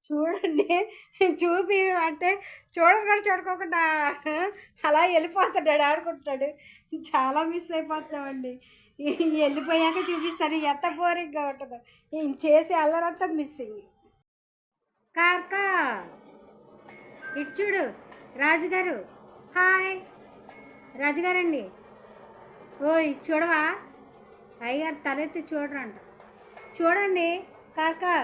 చూడండి చూపి అంటే చూడకోకుండా అలా వెళ్ళిపోతాడు ఆడుకుంటాడు. చాలా మిస్ అయిపోతున్నామండి. వెళ్ళిపోయాక చూపిస్తాను ఎంత బోరింగ్గా ఉంటుందో. ఈయన చేసి అల్లరంతా మిస్సింగ్. కార్కా ఇటు చూడు రాజుగారు. హాయ్ రాజుగారండి. ఓయ్ చూడవా, అయ్యగారు తలెత్తి చూడరంట. చూడండి కార్కా.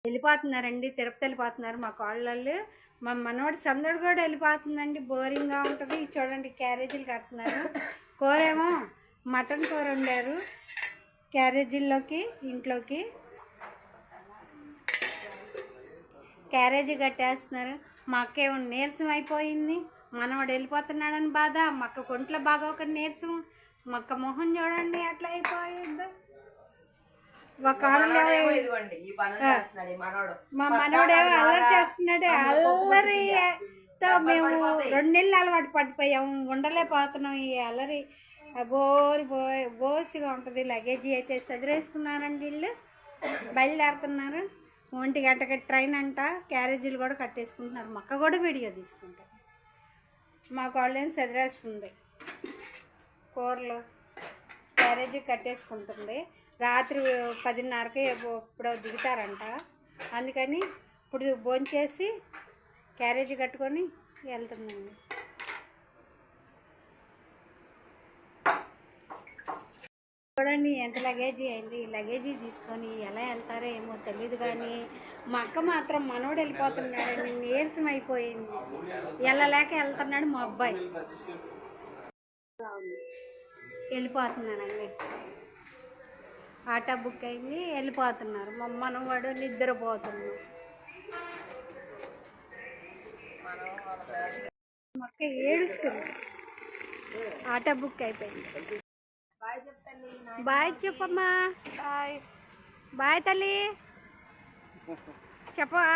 వెళ్ళిపోతున్నారండి, తిరుపతి వెళ్ళిపోతున్నారు మా కోళ్ళళ్ళు. మా మనవాడి సందడి కూడా వెళ్ళిపోతుందండి, బోరింగ్గా ఉంటుంది. చూడండి క్యారేజీలు కడుతున్నారు. కూర ఏమో మటన్ కూర వండారు క్యారేజీల్లోకి. ఇంట్లోకి క్యారేజీ కట్టేస్తున్నారు. మా అక్క ఏమో నీరసం అయిపోయింది, మనవాడు వెళ్ళిపోతున్నాడని బాధ. మా అక్క కొంట్లో బాగా ఒక నీరసం. మా అక్క మొహం చూడండి ఎట్లా అయిపోయింది. మా మనవడేమో అల్లరి చేస్తున్నాడు. అల్లరితో మేము 2 నెలలు అలవాటు పడిపోయాము, ఉండలేకపోతున్నాం ఈ అల్లరి. బోసిగా ఉంటుంది. లగేజీ అయితే సదిరేసుకున్నారండి వీళ్ళు, బయలుదేరుతున్నారు. 1 గంటకి ట్రైన్ అంట. క్యారేజీలు కూడా కట్టేసుకుంటున్నారు. మా అక్క కూడా వీడియో తీసుకుంటారు. మా కోళ్ళేం సదిరేస్తుంది కూరలు, క్యారేజీ కట్టేసుకుంటుంది. రాత్రి 10:30కి ఇప్పుడు దిగుతారంట. అందుకని ఇప్పుడు భోంచేసి క్యారేజీ కట్టుకొని వెళ్తుందండి. చూడండి ఎంత లగేజీ అయింది. ఈ లగేజీ తీసుకొని ఎలా వెళ్తారో ఏమో తెలియదు. కానీ మా అక్క మాత్రం మనోడు వెళ్ళిపోతున్నాడని నీరసం అయిపోయింది. వెళ్ళలేక వెళ్తున్నాడు మా అబ్బాయి. వెళ్ళిపోతున్నానండి. ఆటో బుక్ అయింది, వెళ్ళిపోతున్నారు. మా మనవాడు నిద్రపోతున్నాడు. మా అక్క ఏడుస్తుంది. ఆటో బుక్ అయిపోయింది. బాయ్ చెప్పమ్మా. బాయ్ తల్లి చెప్పవా.